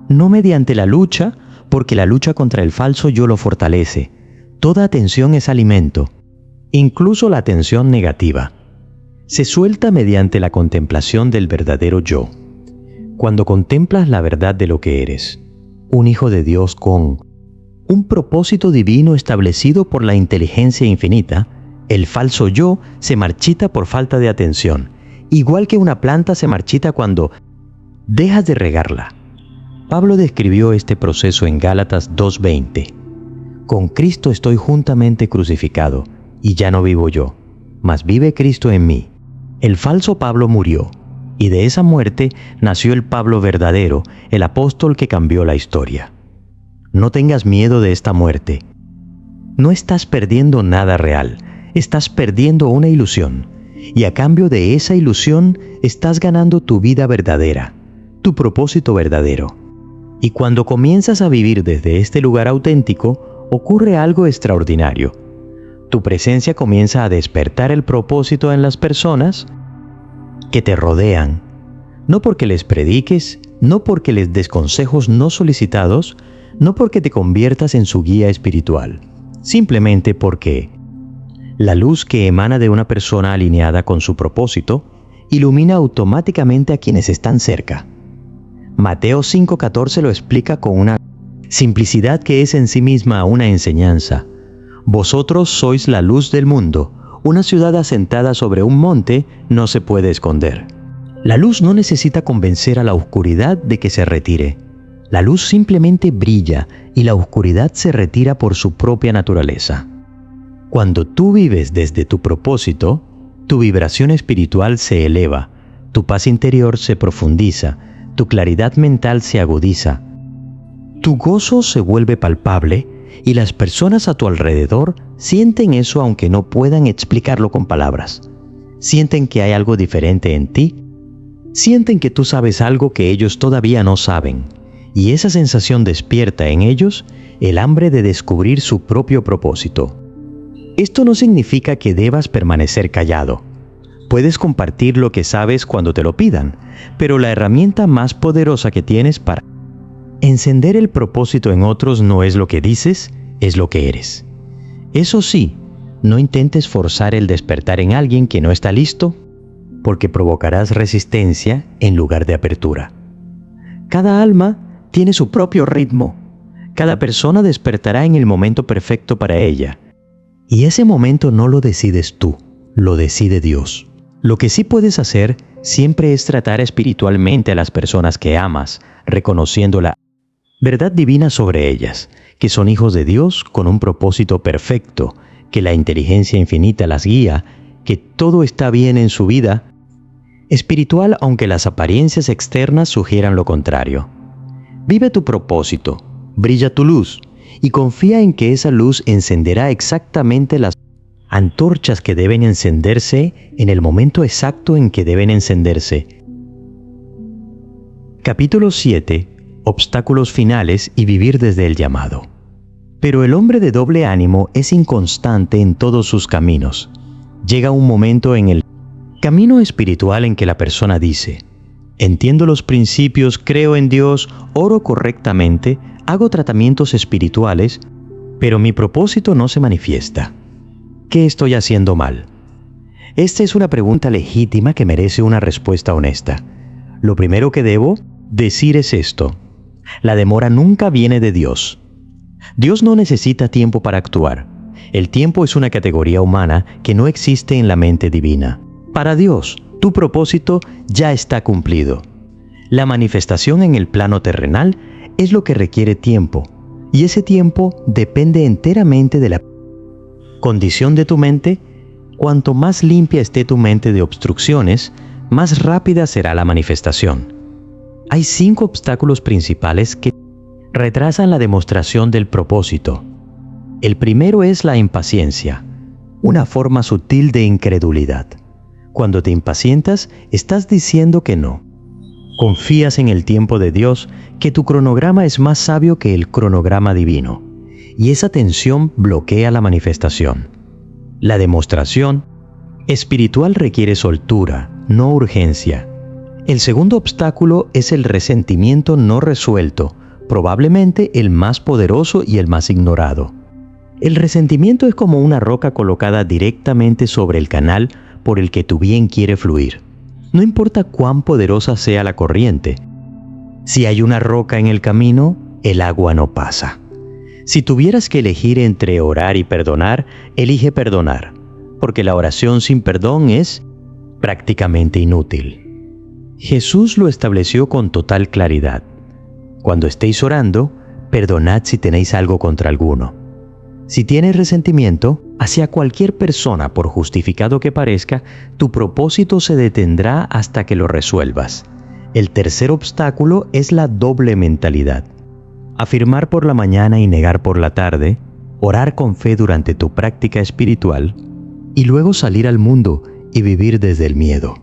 [SPEAKER 1] No mediante la lucha, porque la lucha contra el falso yo lo fortalece. Toda atención es alimento, incluso la atención negativa. Se suelta mediante la contemplación del verdadero yo. Cuando contemplas la verdad de lo que eres, un hijo de Dios con un propósito divino establecido por la inteligencia infinita, el falso yo se marchita por falta de atención, igual que una planta se marchita cuando dejas de regarla. Pablo describió este proceso en Gálatas 2:20. Con Cristo estoy juntamente crucificado, y ya no vivo yo, mas vive Cristo en mí. El falso Pablo murió, y de esa muerte nació el Pablo verdadero, el apóstol que cambió la historia. No tengas miedo de esta muerte. No estás perdiendo nada real, estás perdiendo una ilusión. Y a cambio de esa ilusión, estás ganando tu vida verdadera, tu propósito verdadero. Y cuando comienzas a vivir desde este lugar auténtico, ocurre algo extraordinario. Tu presencia comienza a despertar el propósito en las personas que te rodean. No porque les prediques, no porque les des consejos no solicitados, no porque te conviertas en su guía espiritual. Simplemente porque la luz que emana de una persona alineada con su propósito ilumina automáticamente a quienes están cerca. Mateo 5:14 lo explica con una simplicidad que es en sí misma una enseñanza. Vosotros sois la luz del mundo. Una ciudad asentada sobre un monte no se puede esconder. La luz no necesita convencer a la oscuridad de que se retire. La luz simplemente brilla y la oscuridad se retira por su propia naturaleza. Cuando tú vives desde tu propósito, tu vibración espiritual se eleva, tu paz interior se profundiza, tu claridad mental se agudiza, tu gozo se vuelve palpable y las personas a tu alrededor sienten eso aunque no puedan explicarlo con palabras. Sienten que hay algo diferente en ti, sienten que tú sabes algo que ellos todavía no saben, y esa sensación despierta en ellos el hambre de descubrir su propio propósito. Esto no significa que debas permanecer callado. Puedes compartir lo que sabes cuando te lo pidan, pero la herramienta más poderosa que tienes para encender el propósito en otros no es lo que dices, es lo que eres. Eso sí, no intentes forzar el despertar en alguien que no está listo, porque provocarás resistencia en lugar de apertura. Cada alma tiene su propio ritmo. Cada persona despertará en el momento perfecto para ella. Y ese momento no lo decides tú, lo decide Dios. Lo que sí puedes hacer siempre es tratar espiritualmente a las personas que amas, reconociendo la verdad divina sobre ellas, que son hijos de Dios con un propósito perfecto, que la inteligencia infinita las guía, que todo está bien en su vida espiritual aunque las apariencias externas sugieran lo contrario. Vive tu propósito, brilla tu luz y confía en que esa luz encenderá exactamente las antorchas que deben encenderse en el momento exacto en que deben encenderse. Capítulo 7. Obstáculos finales y vivir desde el llamado. Pero el hombre de doble ánimo es inconstante en todos sus caminos. Llega un momento en el camino espiritual en que la persona dice: entiendo los principios, creo en Dios, oro correctamente, hago tratamientos espirituales, pero mi propósito no se manifiesta. ¿Qué estoy haciendo mal? Esta es una pregunta legítima que merece una respuesta honesta. Lo primero que debo decir es esto: la demora nunca viene de Dios. Dios no necesita tiempo para actuar. El tiempo es una categoría humana que no existe en la mente divina. Para Dios, tu propósito ya está cumplido. La manifestación en el plano terrenal es lo que requiere tiempo, y ese tiempo depende enteramente de la condición de tu mente. Cuanto más limpia esté tu mente de obstrucciones, más rápida será la manifestación. Hay 5 obstáculos principales que retrasan la demostración del propósito. El primero es la impaciencia, una forma sutil de incredulidad. Cuando te impacientas, estás diciendo que no. Confías en el tiempo de Dios, que tu cronograma es más sabio que el cronograma divino, y esa tensión bloquea la manifestación. La demostración espiritual requiere soltura, no urgencia. El segundo obstáculo es el resentimiento no resuelto, probablemente el más poderoso y el más ignorado. El resentimiento es como una roca colocada directamente sobre el canal por el que tu bien quiere fluir. No importa cuán poderosa sea la corriente. Si hay una roca en el camino, el agua no pasa. Si tuvieras que elegir entre orar y perdonar, elige perdonar, porque la oración sin perdón es prácticamente inútil. Jesús lo estableció con total claridad. Cuando estéis orando, perdonad si tenéis algo contra alguno. Si tienes resentimiento hacia cualquier persona, por justificado que parezca, tu propósito se detendrá hasta que lo resuelvas. El tercer obstáculo es la doble mentalidad. Afirmar por la mañana y negar por la tarde, orar con fe durante tu práctica espiritual y luego salir al mundo y vivir desde el miedo.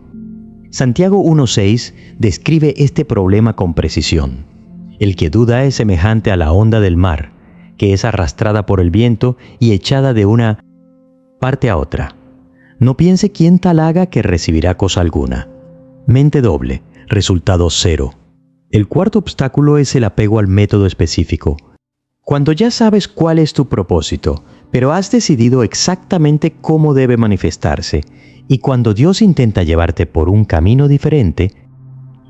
[SPEAKER 1] Santiago 1:6 describe este problema con precisión. El que duda es semejante a la onda del mar, que es arrastrada por el viento y echada de una parte a otra. No piense quien tal haga que recibirá cosa alguna. Mente doble, resultado cero. El cuarto obstáculo es el apego al método específico. Cuando ya sabes cuál es tu propósito, pero has decidido exactamente cómo debe manifestarse, y cuando Dios intenta llevarte por un camino diferente,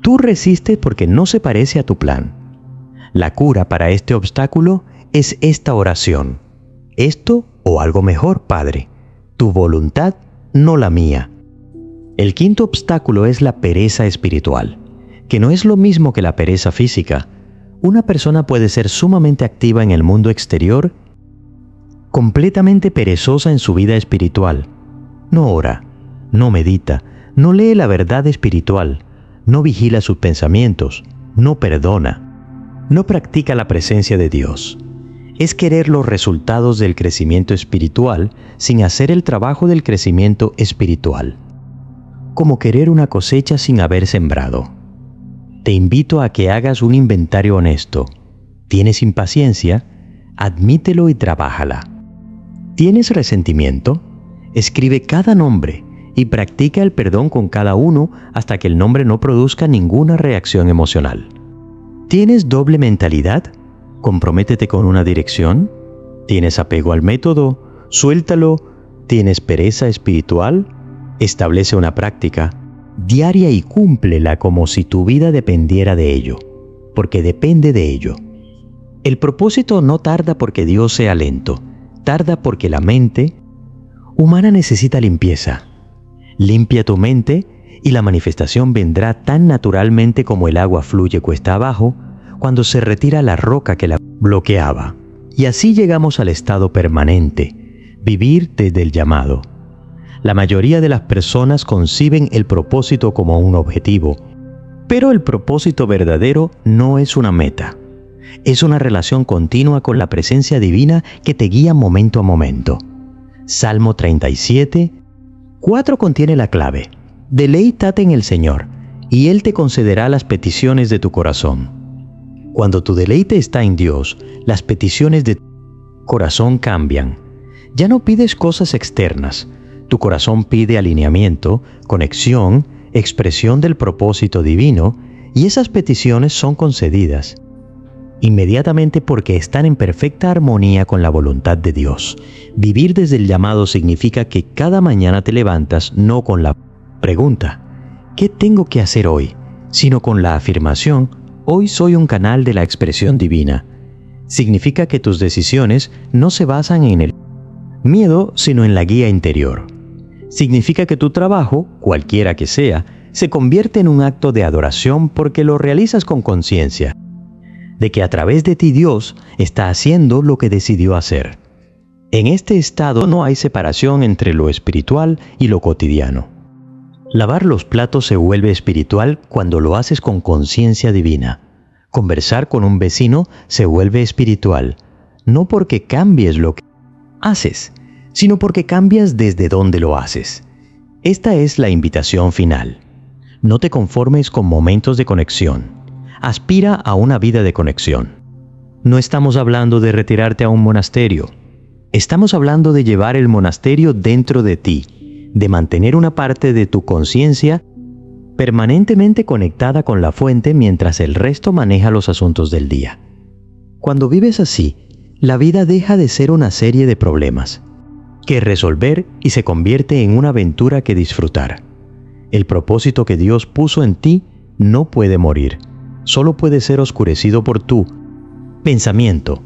[SPEAKER 1] tú resistes porque no se parece a tu plan. La cura para este obstáculo es esta oración: esto o algo mejor, Padre, tu voluntad, no la mía. El quinto obstáculo es la pereza espiritual, que no es lo mismo que la pereza física. Una persona puede ser sumamente activa en el mundo exterior, completamente perezosa en su vida espiritual. No ora, no medita, no lee la verdad espiritual, no vigila sus pensamientos, no perdona, no practica la presencia de Dios. Es querer los resultados del crecimiento espiritual sin hacer el trabajo del crecimiento espiritual. Como querer una cosecha sin haber sembrado. Te invito a que hagas un inventario honesto. ¿Tienes impaciencia? Admítelo y trabájala. ¿Tienes resentimiento? Escribe cada nombre y practica el perdón con cada uno hasta que el nombre no produzca ninguna reacción emocional. ¿Tienes doble mentalidad? Comprométete con una dirección. ¿Tienes apego al método? Suéltalo. ¿Tienes pereza espiritual? Establece una práctica diaria y cúmplela como si tu vida dependiera de ello, porque depende de ello. El propósito no tarda porque Dios sea lento, tarda porque la mente humana necesita limpieza. Limpia tu mente y la manifestación vendrá tan naturalmente como el agua fluye cuesta abajo cuando se retira la roca que la bloqueaba. Y así llegamos al estado permanente, vivir desde el llamado. La mayoría de las personas conciben el propósito como un objetivo, pero el propósito verdadero no es una meta. Es una relación continua con la presencia divina que te guía momento a momento. Salmo 37:4 contiene la clave: deleítate en el Señor, y Él te concederá las peticiones de tu corazón. Cuando tu deleite está en Dios, las peticiones de tu corazón cambian. Ya no pides cosas externas. Tu corazón pide alineamiento, conexión, expresión del propósito divino, y esas peticiones son concedidas inmediatamente porque están en perfecta armonía con la voluntad de Dios. Vivir desde el llamado significa que cada mañana te levantas no con la pregunta ¿qué tengo que hacer hoy?, sino con la afirmación hoy soy un canal de la expresión divina. Significa que tus decisiones no se basan en el miedo, sino en la guía interior. Significa que tu trabajo, cualquiera que sea, se convierte en un acto de adoración porque lo realizas con conciencia de que a través de ti Dios está haciendo lo que decidió hacer. En este estado no hay separación entre lo espiritual y lo cotidiano. Lavar los platos se vuelve espiritual cuando lo haces con conciencia divina. Conversar con un vecino se vuelve espiritual, no porque cambies lo que haces, sino porque cambias desde donde lo haces. Esta es la invitación final. No te conformes con momentos de conexión. Aspira a una vida de conexión. No estamos hablando de retirarte a un monasterio. Estamos hablando de llevar el monasterio dentro de ti, de mantener una parte de tu conciencia permanentemente conectada con la fuente mientras el resto maneja los asuntos del día. Cuando vives así, la vida deja de ser una serie de problemas que resolver y se convierte en una aventura que disfrutar. El propósito que Dios puso en ti no puede morir, solo puede ser oscurecido por tu pensamiento.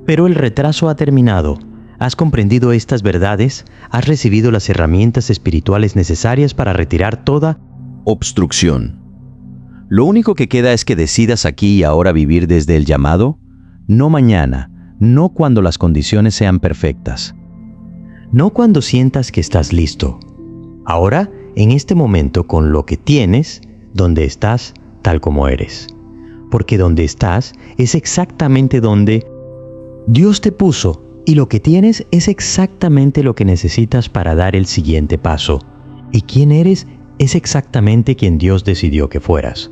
[SPEAKER 1] Pero el retraso ha terminado. ¿Has comprendido estas verdades? ¿Has recibido las herramientas espirituales necesarias para retirar toda
[SPEAKER 3] obstrucción? Lo único que queda es que decidas aquí y ahora vivir desde el llamado, no mañana, no cuando las condiciones sean perfectas.
[SPEAKER 1] No cuando sientas que estás listo. Ahora, en este momento, con lo que tienes, donde estás, tal como eres. Porque donde estás es exactamente donde Dios te puso Y lo que tienes es exactamente lo que necesitas para dar el siguiente paso. Y quién eres es exactamente quien Dios decidió que fueras.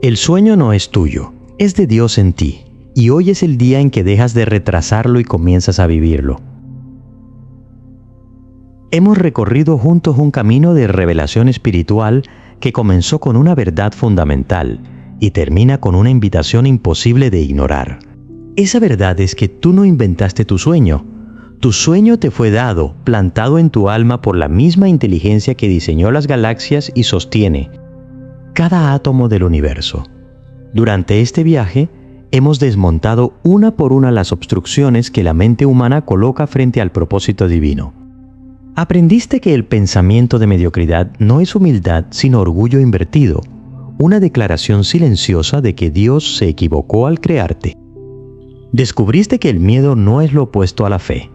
[SPEAKER 1] El sueño no es tuyo, es de Dios en ti. Y hoy es el día en que dejas de retrasarlo y comienzas a vivirlo. Hemos recorrido juntos un camino de revelación espiritual que comenzó con una verdad fundamental y termina con una invitación imposible de ignorar. Esa verdad es que tú no inventaste tu sueño. Tu sueño te fue dado, plantado en tu alma por la misma inteligencia que diseñó las galaxias y sostiene cada átomo del universo. Durante este viaje, hemos desmontado una por una las obstrucciones que la mente humana coloca frente al propósito divino. Aprendiste que el pensamiento de mediocridad no es humildad sino orgullo invertido, una declaración silenciosa de que Dios se equivocó al crearte. Descubriste que el miedo no es lo opuesto a la fe,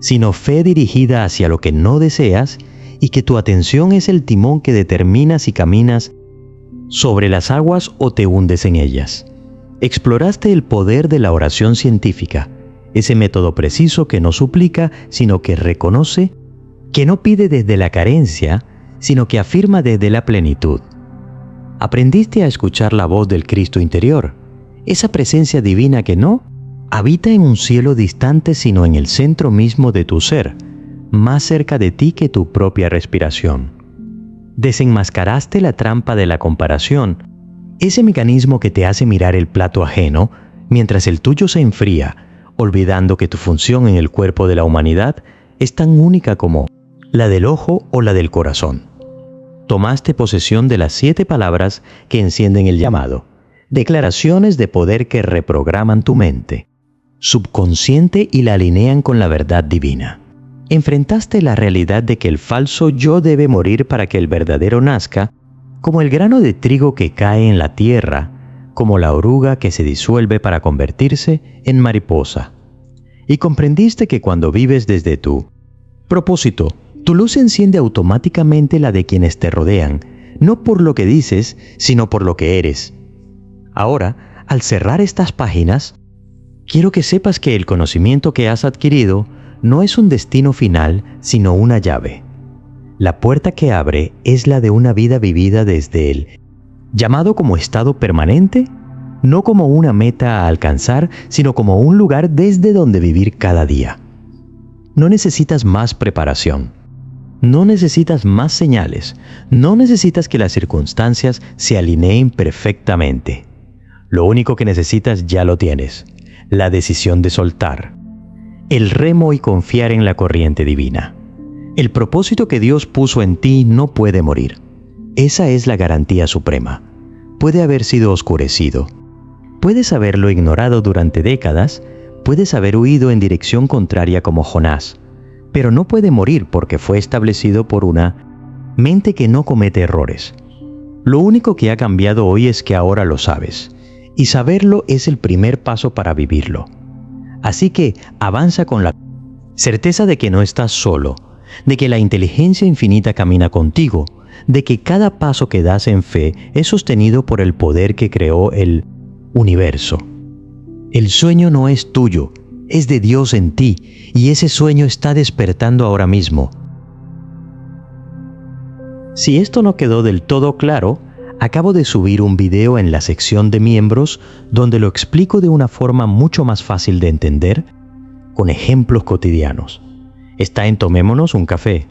[SPEAKER 1] sino fe dirigida hacia lo que no deseas y que tu atención es el timón que determina si caminas sobre las aguas o te hundes en ellas. Exploraste el poder de la oración científica, ese método preciso que no suplica, sino que reconoce, que no pide desde la carencia, sino que afirma desde la plenitud. Aprendiste a escuchar la voz del Cristo interior, esa presencia divina que no habita en un cielo distante sino en el centro mismo de tu ser, más cerca de ti que tu propia respiración. Desenmascaraste la trampa de la comparación, ese mecanismo que te hace mirar el plato ajeno mientras el tuyo se enfría, olvidando que tu función en el cuerpo de la humanidad es tan única como la del ojo o la del corazón. Tomaste posesión de las 7 palabras que encienden el llamado, declaraciones de poder que reprograman tu mente subconsciente y la alinean con la verdad divina. Enfrentaste la realidad de que el falso yo debe morir para que el verdadero nazca, como el grano de trigo que cae en la tierra, como la oruga que se disuelve para convertirse en mariposa. Y comprendiste que cuando vives desde tu propósito, tu luz enciende automáticamente la de quienes te rodean, no por lo que dices, sino por lo que eres. Ahora, al cerrar estas páginas, quiero que sepas que el conocimiento que has adquirido no es un destino final, sino una llave. La puerta que abre es la de una vida vivida desde él, llamado como estado permanente, no como una meta a alcanzar, sino como un lugar desde donde vivir cada día. No necesitas más preparación. No necesitas más señales. No necesitas que las circunstancias se alineen perfectamente. Lo único que necesitas ya lo tienes. La decisión de soltar, el remo y confiar en la corriente divina. El propósito que Dios puso en ti no puede morir. Esa es la garantía suprema. Puede haber sido oscurecido. Puedes haberlo ignorado durante décadas, puedes haber huido en dirección contraria como Jonás, pero no puede morir porque fue establecido por una mente que no comete errores. Lo único que ha cambiado hoy es que ahora lo sabes. Y saberlo es el primer paso para vivirlo. Así que avanza con la certeza de que no estás solo, de que la inteligencia infinita camina contigo, de que cada paso que das en fe es sostenido por el poder que creó el universo. El sueño no es tuyo, es de Dios en ti, y ese sueño está despertando ahora mismo. Si esto no quedó del todo claro, acabo de subir un video en la sección de miembros donde lo explico de una forma mucho más fácil de entender, con ejemplos cotidianos. Está en Tomémonos un Café.